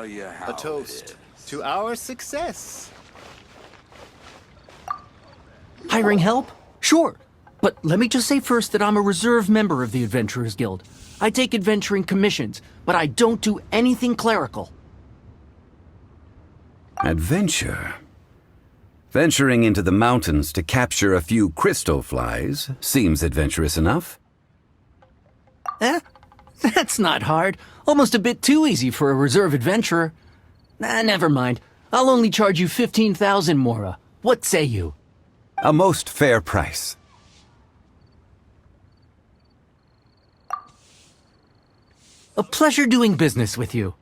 A toast to our success. Hiring help? Sure. But let me just say first that I'm a reserve member of the Adventurers Guild. I take adventuring commissions, but I don't do anything clerical. Adventure? Venturing into the mountains to capture a few crystal flies seems adventurous enough. That's not hard. Almost a bit too easy for a reserve adventurer. Never mind. I'll only charge you 15,000 Mora. What say you? A most fair price. A pleasure doing business with you.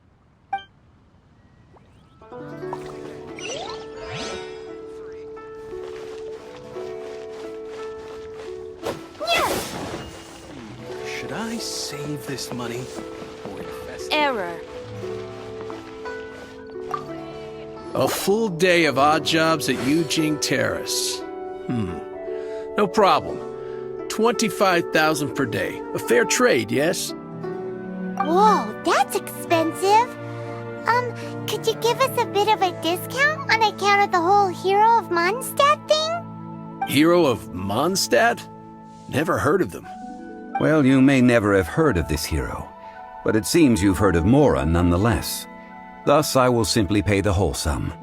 Should I save this money or invest it? Error. A full day of odd jobs at Eugene Terrace. No problem. 25,000 per day. A fair trade, yes? Whoa, that's expensive. Could you give us a bit of a discount on account of the whole Hero of Mondstadt thing? Hero of Mondstadt? Never heard of them. Well, you may never have heard of this hero, but it seems you've heard of Mora nonetheless. Thus, I will simply pay the whole sum.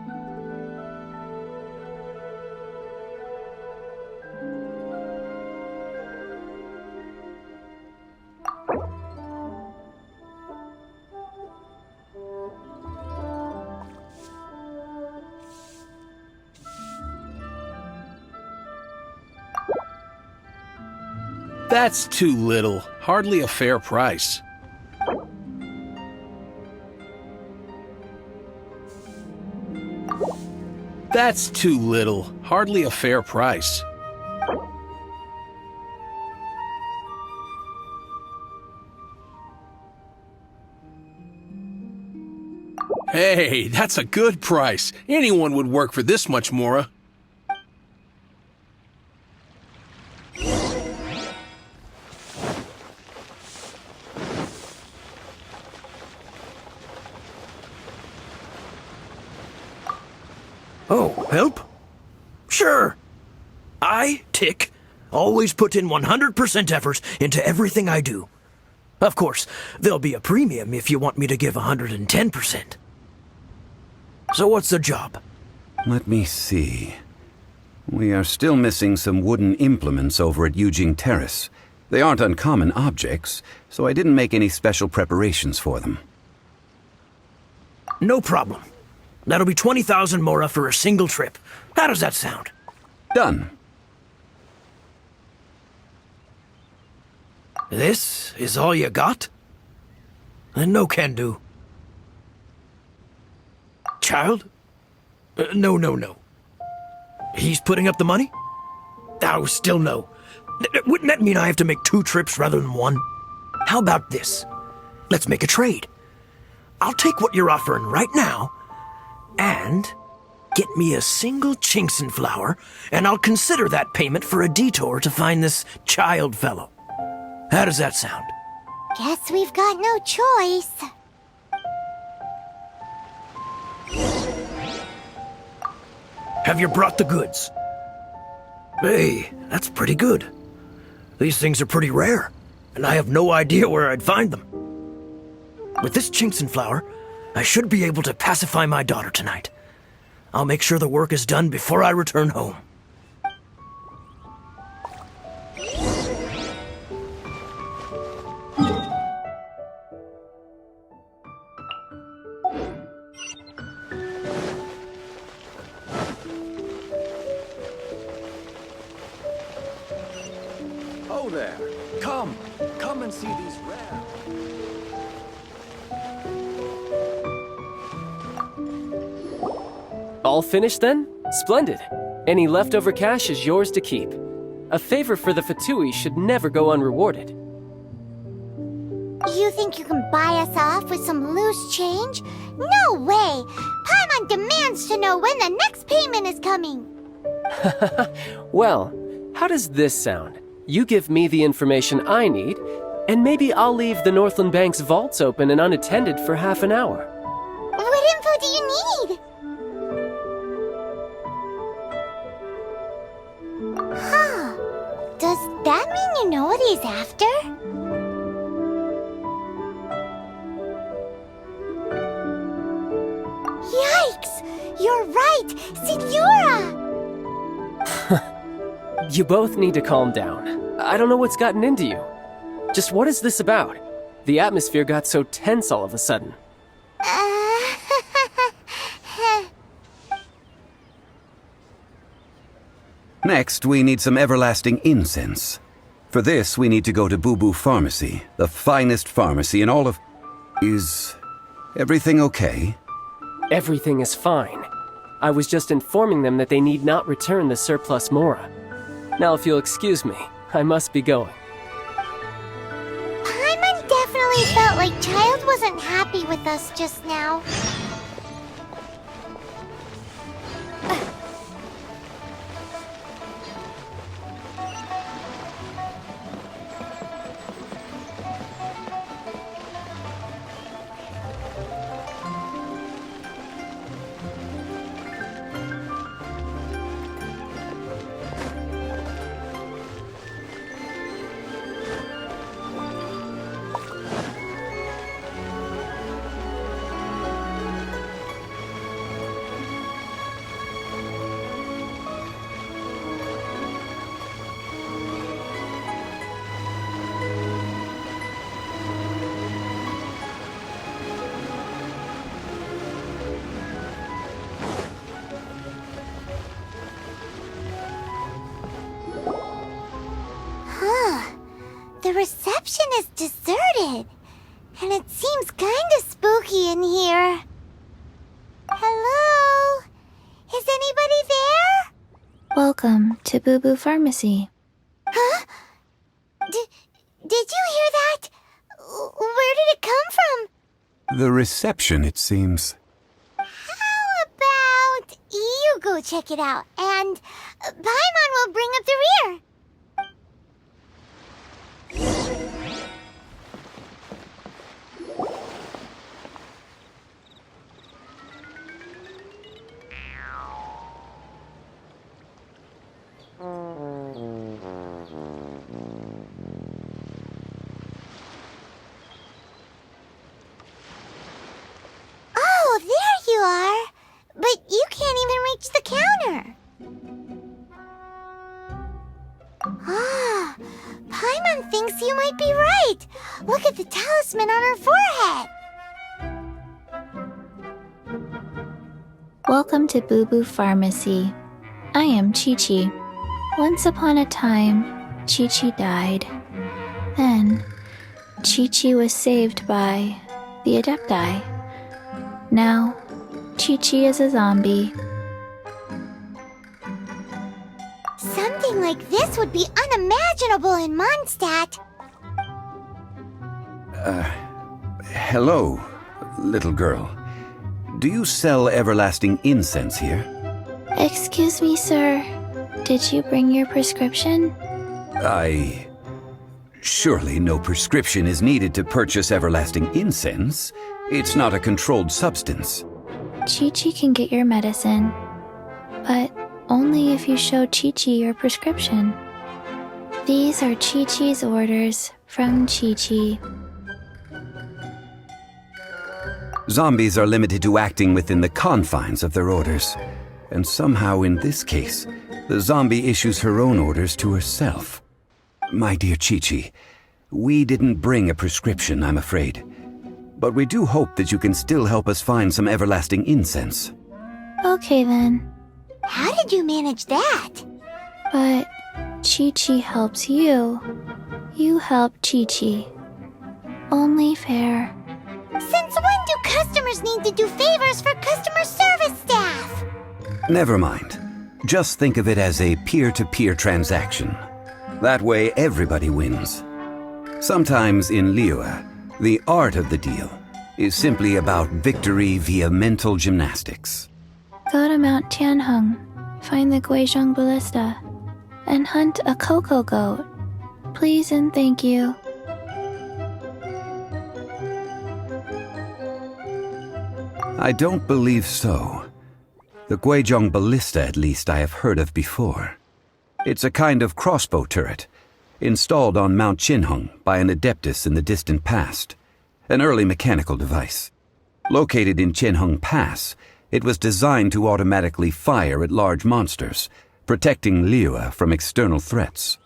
That's too little. Hardly a fair price. That's too little. Hardly a fair price. Hey, that's a good price. Anyone would work for this much, Mora. Oh, help? Sure. I, Tick, always put in 100% effort into everything I do. Of course, there'll be a premium if you want me to give 110%. So what's the job? Let me see. We are still missing some wooden implements over at Eugene Terrace. They aren't uncommon objects, so I didn't make any special preparations for them. No problem. That'll be 20,000 Mora for a single trip. How does that sound? Done. This is all you got? Then no can do. Child? No. He's putting up the money? Oh, still no. Wouldn't that mean I have to make 2 trips rather than 1? How about this? Let's make a trade. I'll take what you're offering right now, and get me a single Chinxin flower, and I'll consider that payment for a detour to find this child fellow. How does that sound? Guess we've got no choice. Have you brought the goods? Hey, that's pretty good. These things are pretty rare, and I have no idea where I'd find them. With this Chinxin flower, I should be able to pacify my daughter tonight. I'll make sure the work is done before I return home. Oh there. Come and see these rare. All finished then? Splendid. Any leftover cash is yours to keep. A favor for the Fatui should never go unrewarded. You think you can buy us off with some loose change? No way! Paimon demands to know when the next payment is coming. Well, how does this sound? You give me the information I need, and maybe I'll leave the Northland Bank's vaults open and unattended for half an hour. What info do you need? Huh. Does that mean you know what he's after? Yikes! You're right! Signora! You both need to calm down. I don't know what's gotten into you. Just what is this about? The atmosphere got so tense all of a sudden. Next, we need some everlasting incense. For this, we need to go to Boo Boo Pharmacy, the finest pharmacy in all of... Is everything okay? Everything is fine. I was just informing them that they need not return the surplus Mora. Now, if you'll excuse me, I must be going. Paimon definitely felt like Child wasn't happy with us just now. The reception is deserted, and it seems kinda spooky in here. Hello? Is anybody there? Welcome to Boo Boo Pharmacy. Huh? Did you hear that? Where did it come from? The reception, it seems. How about you go check it out, and Paimon will bring up the rear. Oh, there you are! But you can't even reach the counter! Ah, Paimon thinks you might be right! Look at the talisman on her forehead! Welcome to Boo Boo Pharmacy. I am Chi-Chi. Once upon a time, Chi-Chi died. Then, Chi-Chi was saved by the Adepti. Now, Chi-Chi is a zombie. Something like this would be unimaginable in Mondstadt. Hello, little girl. Do you sell everlasting incense here? Excuse me, sir. Did you bring your prescription? Surely no prescription is needed to purchase everlasting incense. It's not a controlled substance. Chi-Chi can get your medicine, but only if you show Chi-Chi your prescription. These are Chi-Chi's orders from Chi-Chi. Zombies are limited to acting within the confines of their orders. And somehow in this case, the zombie issues her own orders to herself. My dear Chi-Chi, we didn't bring a prescription, I'm afraid. But we do hope that you can still help us find some everlasting incense. Okay then. How did you manage that? But Chi-Chi helps you. You help Chi-Chi. Only fair. Since when do customers need to do favors for customer service staff? Never mind. Just think of it as a peer-to-peer transaction. That way everybody wins. Sometimes in Liyue, the art of the deal is simply about victory via mental gymnastics. Go to Mount Tianheng, find the Guizhong Ballista, and hunt a cocoa goat. Please and thank you. I don't believe so. The Guizhong Ballista, at least, I have heard of before. It's a kind of crossbow turret, installed on Mount Qinheng by an adeptus in the distant past. An early mechanical device. Located in Qinheng Pass, it was designed to automatically fire at large monsters, protecting Liyue from external threats.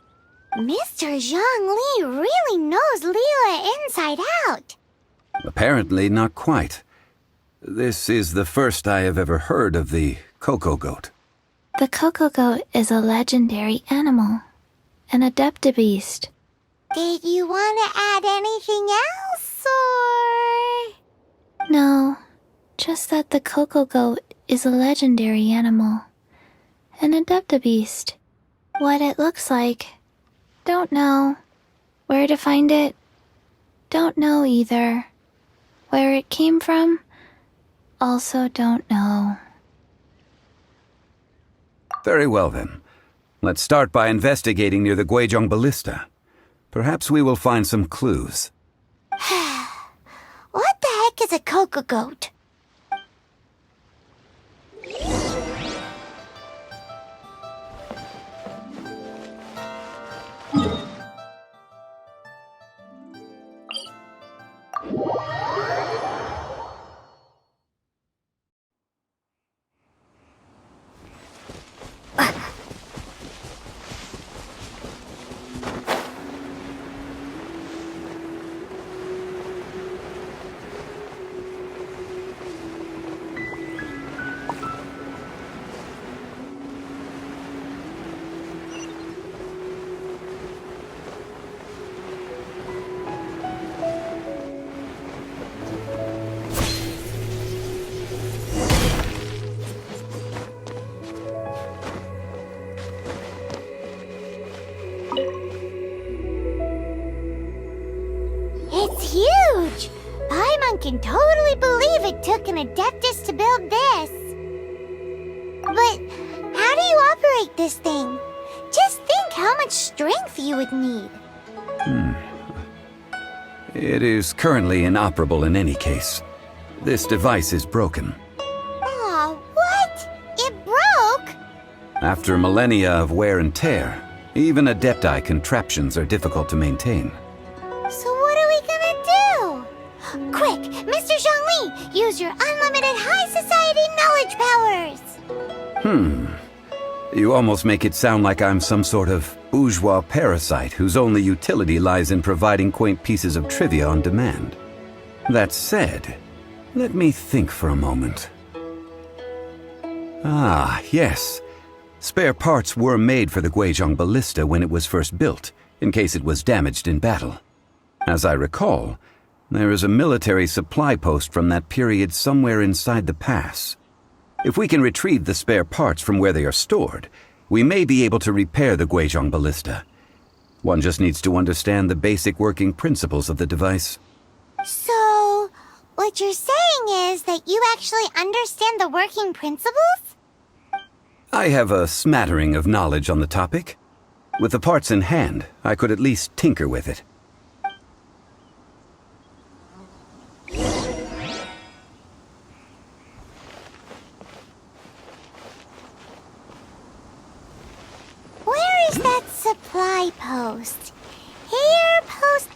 Mr. Zhongli really knows Liyue inside out. Apparently not quite. This is the first I have ever heard of the Coco Goat. The Coco Goat is a legendary animal, an adeptabeast. Did you want to add anything else, or...? No, just that the Coco Goat is a legendary animal, an adeptabeast. What it looks like, don't know. Where to find it, don't know either. Where it came from, also don't know. Very well then. Let's start by investigating near the Guizhong Ballista. Perhaps we will find some clues. What the heck is a Coco Goat? It's huge! Paimon can totally believe it took an adeptus to build this. But how do you operate this thing? Just think how much strength you would need. It is currently inoperable in any case. This device is broken. Aw, what? It broke? After millennia of wear and tear, even adepti contraptions are difficult to maintain. So what are we gonna do? Quick, Mr. Zhongli, use your unlimited high society knowledge powers! You almost make it sound like I'm some sort of bourgeois parasite whose only utility lies in providing quaint pieces of trivia on demand. That said, let me think for a moment. Ah, yes. Spare parts were made for the Guizhong Ballista when it was first built, in case it was damaged in battle. As I recall, there is a military supply post from that period somewhere inside the pass. If we can retrieve the spare parts from where they are stored, we may be able to repair the Guizhong Ballista. One just needs to understand the basic working principles of the device. So, what you're saying is that you actually understand the working principles? I have a smattering of knowledge on the topic. With the parts in hand, I could at least tinker with it. Where is that supply post? Here, post...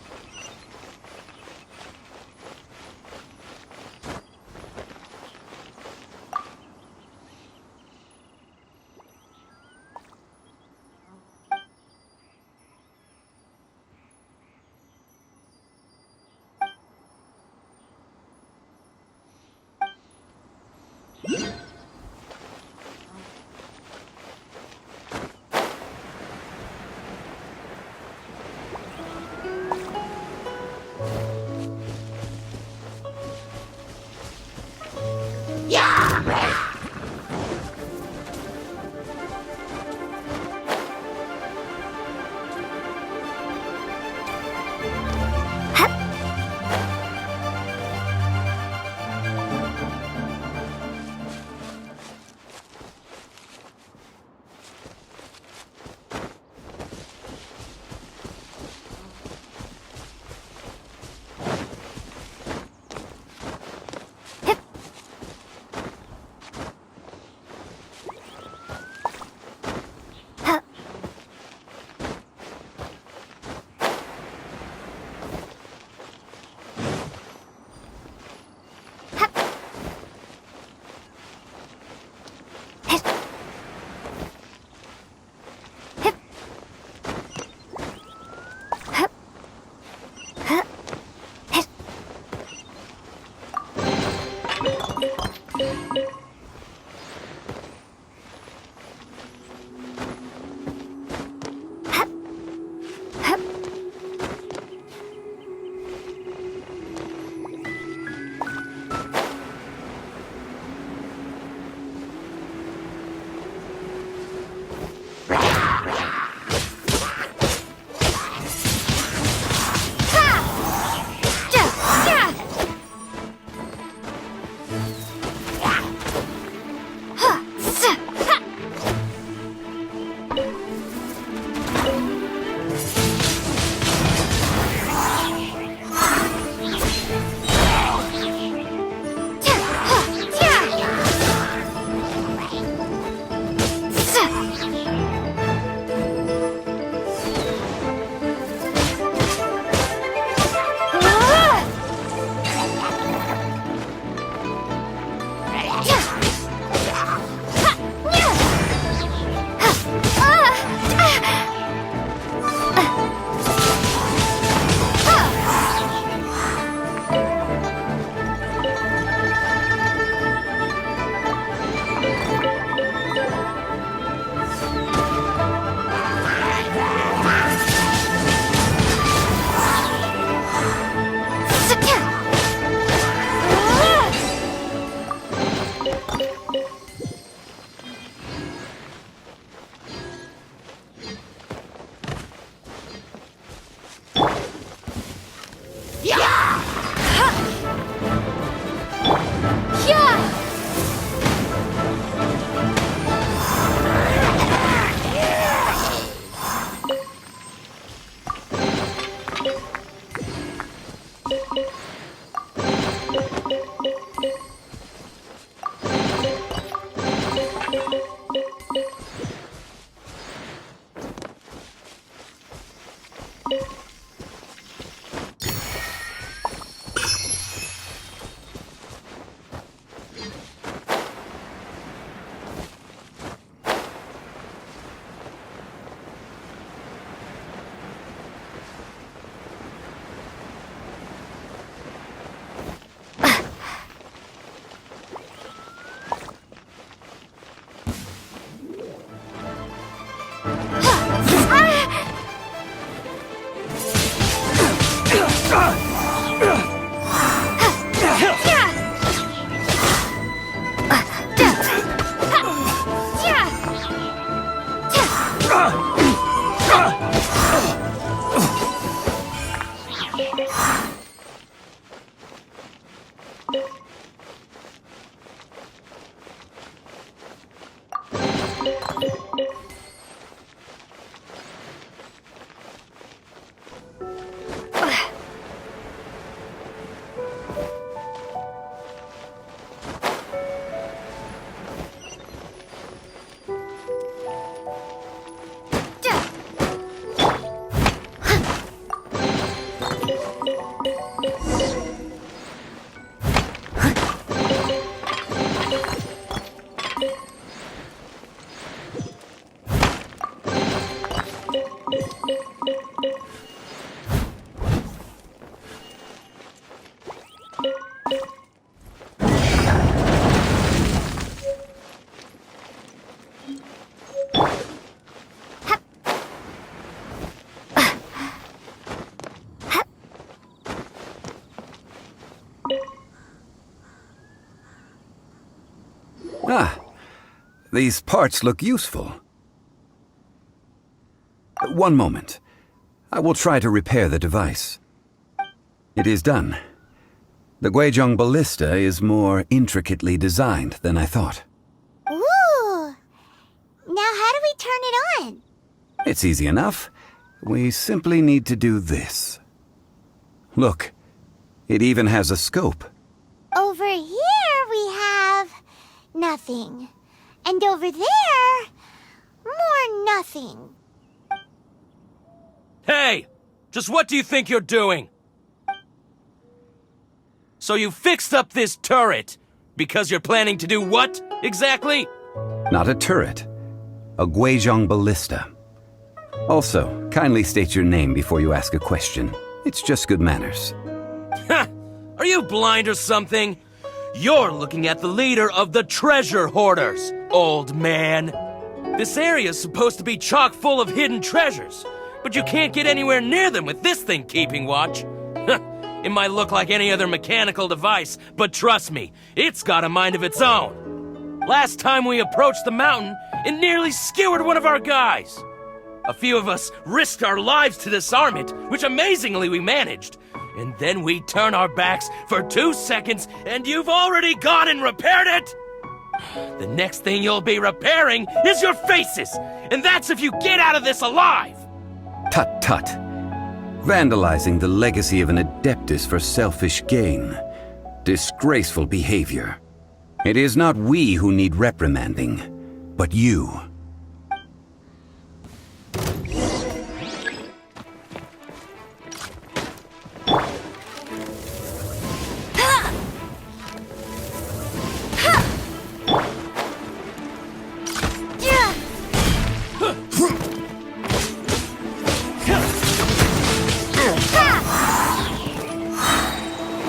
Ah, these parts look useful. One moment. I will try to repair the device. It is done. The Guizhong ballista is more intricately designed than I thought. Ooh! Now how do we turn it on? It's easy enough. We simply need to do this. Look, it even has a scope. Over here we have nothing. And over there, more nothing. Hey! Just what do you think you're doing? So you fixed up this turret because you're planning to do what, exactly? Not a turret. A Guizhong ballista. Also, kindly state your name before you ask a question. It's just good manners. Ha! Are you blind or something? You're looking at the leader of the treasure hoarders, old man. This area's supposed to be chock full of hidden treasures, but you can't get anywhere near them with this thing keeping watch. It might look like any other mechanical device, but trust me, it's got a mind of its own. Last time we approached the mountain, it nearly skewered one of our guys. A few of us risked our lives to disarm it, which amazingly we managed. And then we turn our backs for 2 seconds, and you've already gone and repaired it! The next thing you'll be repairing is your faces, and that's if you get out of this alive! Tut tut. Vandalizing the legacy of an adeptus for selfish gain. Disgraceful behavior. It is not we who need reprimanding, but you.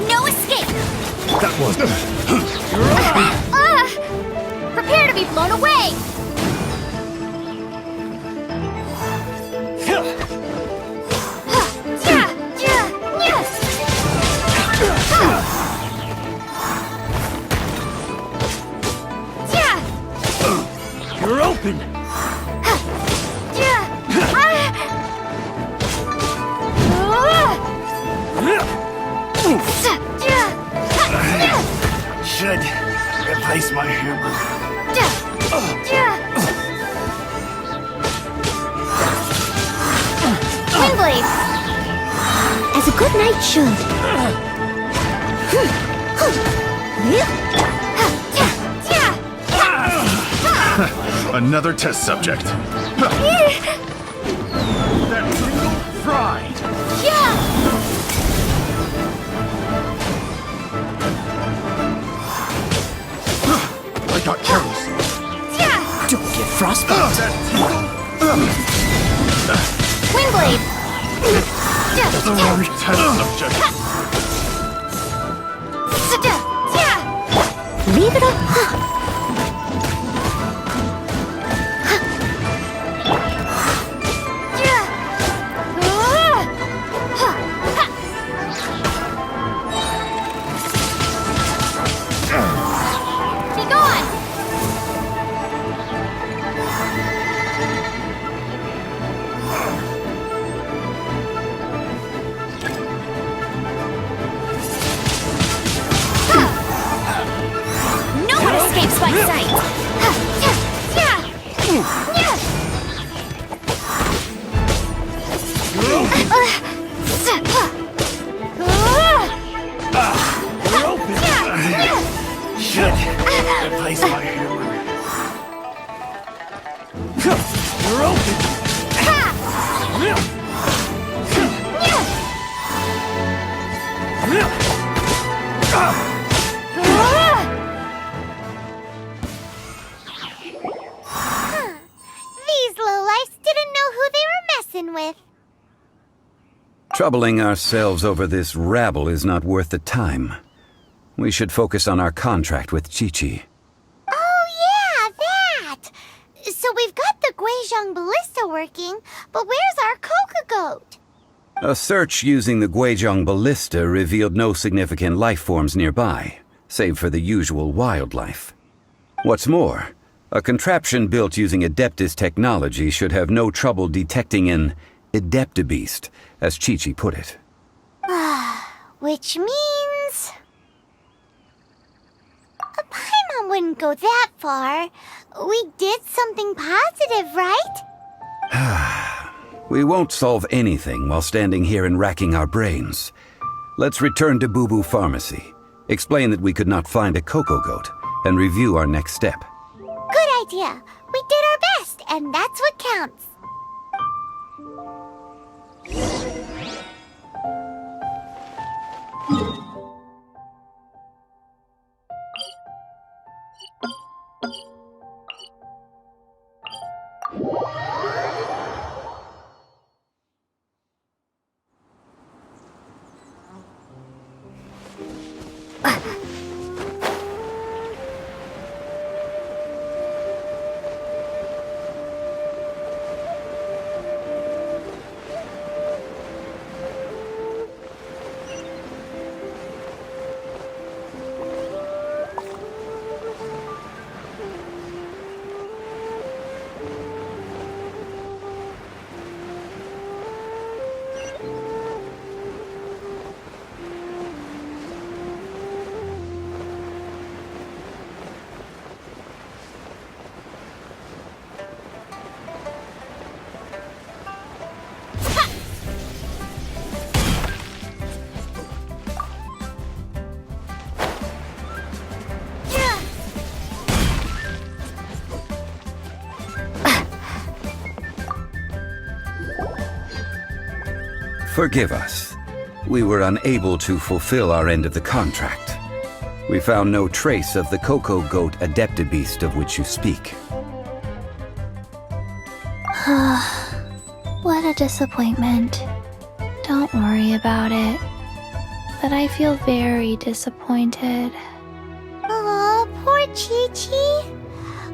No escape! That was... Prepare to be blown away! You're open! Should replace my hammer. Windblade! As a good knight should. Another test subject. That single fried. I got careless. Don't get frostbite. Windblade! Another test subject. Leave it up. Be gone! No one escapes my sight! Should replace my hammer. You're open! These lowlifes didn't know who they were messing with. Troubling ourselves over this rabble is not worth the time. We should focus on our contract with Chi-Chi. Oh yeah, that! So we've got the Guizhong ballista working, but where's our Coca goat? A search using the Guizhong ballista revealed no significant life forms nearby, save for the usual wildlife. What's more, a contraption built using Adeptus technology should have no trouble detecting an Adeptabeast, as Chi-Chi put it. Which means... Paimon wouldn't go that far. We did something positive, right? We won't solve anything while standing here and racking our brains. Let's return to Boo Boo Pharmacy, explain that we could not find a Coco Goat, and review our next step. Good idea. We did our best, and that's what counts. Forgive us. We were unable to fulfill our end of the contract. We found no trace of the Coco Goat Adeptabeast of which you speak. What a disappointment. Don't worry about it. But I feel very disappointed. Aw, poor Chi-Chi.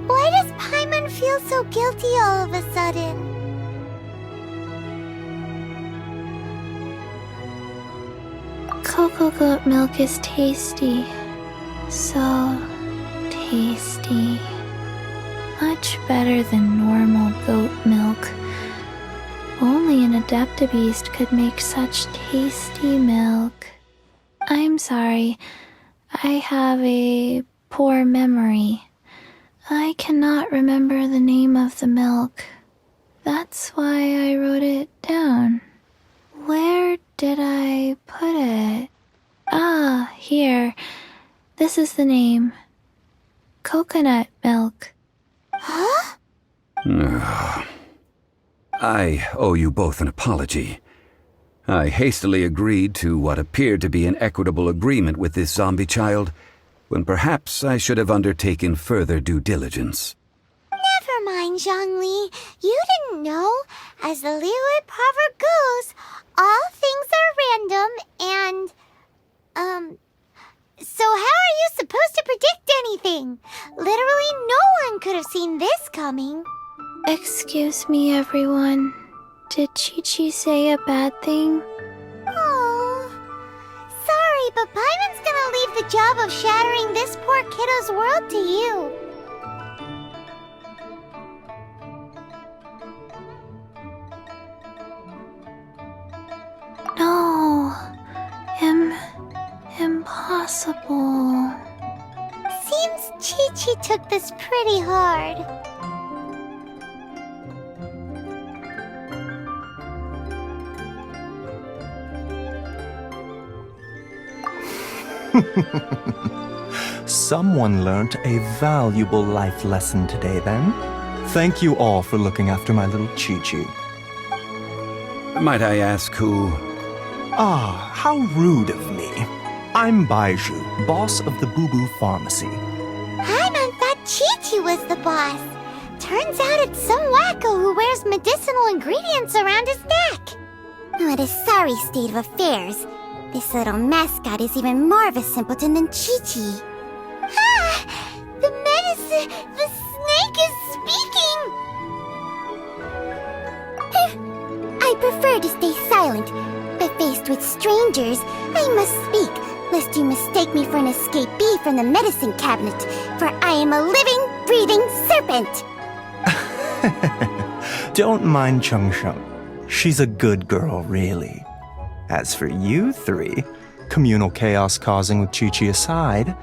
Why does Paimon feel so guilty all of a sudden? Coco Goat milk is tasty. So tasty. Much better than normal goat milk. Only an Adeptabeast could make such tasty milk. I'm sorry. I have a poor memory. I cannot remember the name of the milk. That's why I wrote it down. Where did I put it? Ah, here. This is the name. Coconut milk. Huh? I owe you both an apology. I hastily agreed to what appeared to be an equitable agreement with this zombie child, when perhaps I should have undertaken further due diligence. Never mind, Zhongli. You didn't know. As the Liyue proverb goes, all things are random and, so how are you supposed to predict anything? Literally no one could have seen this coming. Excuse me, everyone. Did Chi-Chi say a bad thing? Oh, sorry, but Paimon's gonna leave the job of shattering this poor kiddo's world to you. No. Impossible. Seems Chi-Chi took this pretty hard. Someone learnt a valuable life lesson today, then. Thank you all for looking after my little Chi-Chi. Might I ask who... Ah, how rude of me. I'm Baiju, boss of the Boo Boo Pharmacy. Paimon thought Chi-Chi was the boss. Turns out it's some wacko who wears medicinal ingredients around his neck. What a sorry state of affairs. This little mascot is even more of a simpleton than Chi-Chi. Ah! The medicine... The snake is speaking! I prefer to stay silent, but faced with strangers, I must speak, lest you mistake me for an escapee from the medicine cabinet, for I am a living, breathing serpent! Don't mind Chung Chung. She's a good girl, really. As for you three, communal chaos causing with Chi-Chi aside,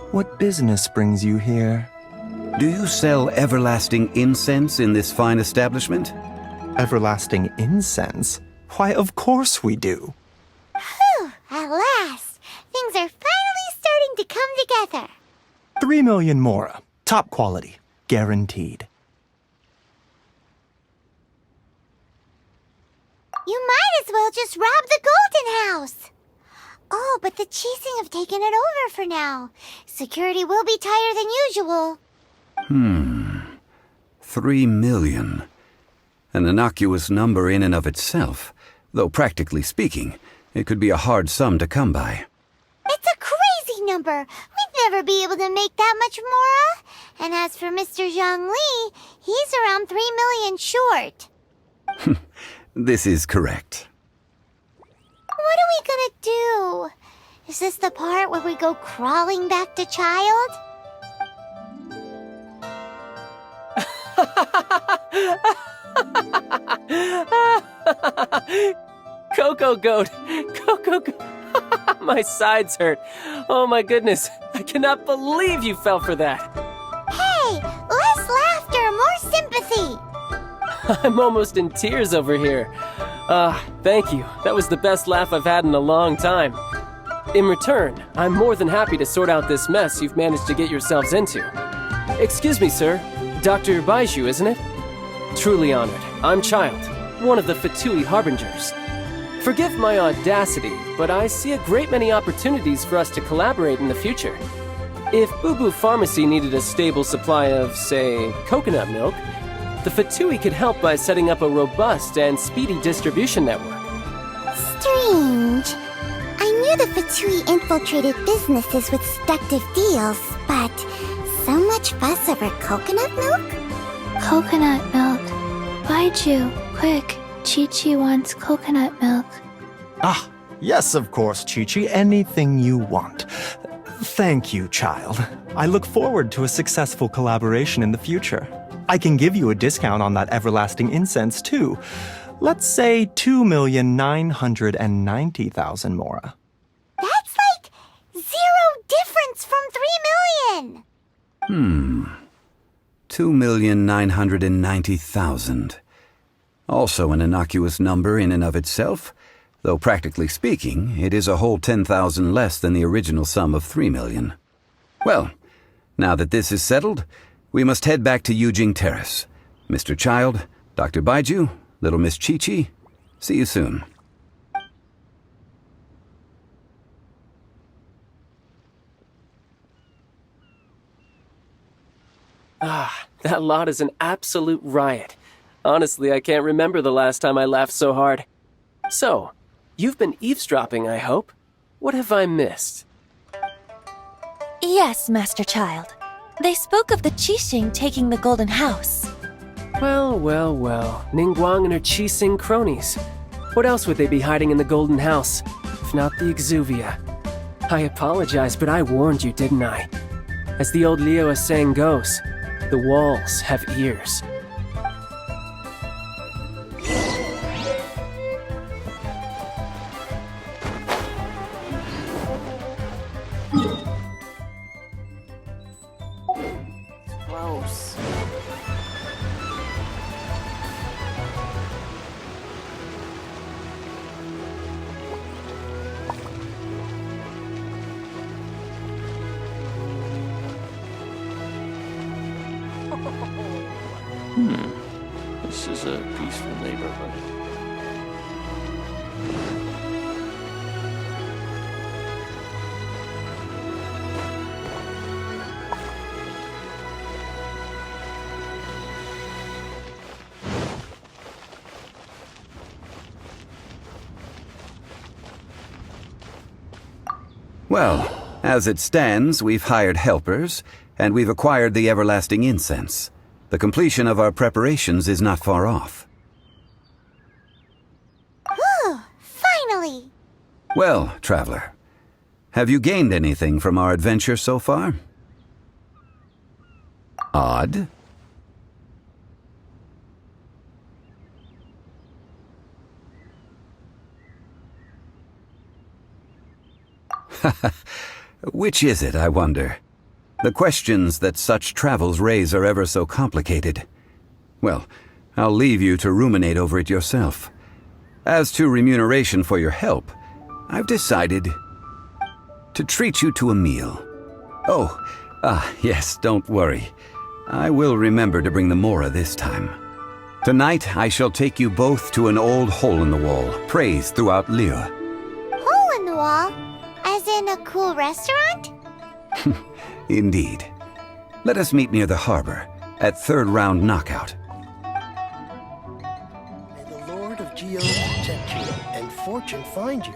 what business brings you here? Do you sell everlasting incense in this fine establishment? Everlasting incense? Why, of course we do. Whew, at last! Things are finally starting to come together. 3 million mora. Top quality. Guaranteed. You might as well just rob the Golden House! Oh, but the Chising have taken it over for now. Security will be tighter than usual. 3 million. An innocuous number in and of itself, though practically speaking, it could be a hard sum to come by. It's a crazy number. We'd never be able to make that much mora. And as for Mr. Zhang Li, he's around 3 million short. This is correct. What are we gonna do? Is this the part where we go crawling back to child? Coco Goat! Coco Goat! My sides hurt. Oh my goodness. I cannot believe you fell for that. Hey, less laughter, more sympathy. I'm almost in tears over here. Thank you. That was the best laugh I've had in a long time. In return, I'm more than happy to sort out this mess you've managed to get yourselves into. Excuse me, sir. Dr. Baiju, isn't it? Truly honored. I'm Child, one of the Fatui Harbingers. Forgive my audacity, but I see a great many opportunities for us to collaborate in the future. If Boo Boo Pharmacy needed a stable supply of, say, coconut milk, the Fatui could help by setting up a robust and speedy distribution network. Strange. I knew the Fatui infiltrated businesses with seductive deals, but so much fuss over coconut milk? Coconut milk. Baiju, quick. Chi-Chi wants coconut milk. Ah, yes, of course, Chi-Chi. Anything you want. Thank you, child. I look forward to a successful collaboration in the future. I can give you a discount on that everlasting incense, too. Let's say 2,990,000 mora. That's like 0 difference from 3 million! 2,990,000. Also an innocuous number in and of itself, though practically speaking, it is a whole 10,000 less than the original sum of 3 million. Well, now that this is settled, we must head back to Yujing Terrace. Mr. Child, Dr. Baiju, little Miss Chi-Chi, see you soon. That lot is an absolute riot. Honestly, I can't remember the last time I laughed so hard. So, you've been eavesdropping, I hope? What have I missed? Yes, Master Child. They spoke of the Qixing taking the Golden House. Well, well, well. Ningguang and her Qixing cronies. What else would they be hiding in the Golden House, if not the Exuvia? I apologize, but I warned you, didn't I? As the old Liu saying goes, the walls have ears. Gross. This is a peaceful neighborhood. Well, as it stands, we've hired helpers, and we've acquired the everlasting incense. The completion of our preparations is not far off. Whew, finally! Well, traveler, Have you gained anything from our adventure so far? Odd. Which is it, I wonder? The questions that such travels raise are ever so complicated. Well, I'll leave you to ruminate over it yourself. As to remuneration for your help, I've decided to treat you to a meal. Yes, don't worry. I will remember to bring the Mora this time. Tonight, I shall take you both to an old hole-in-the-wall, praised throughout Lyra. Hole in the wall? As in a cool restaurant? Indeed. Let us meet near the harbor, at third round knockout. May the Lord of Geos protect you, and fortune find you.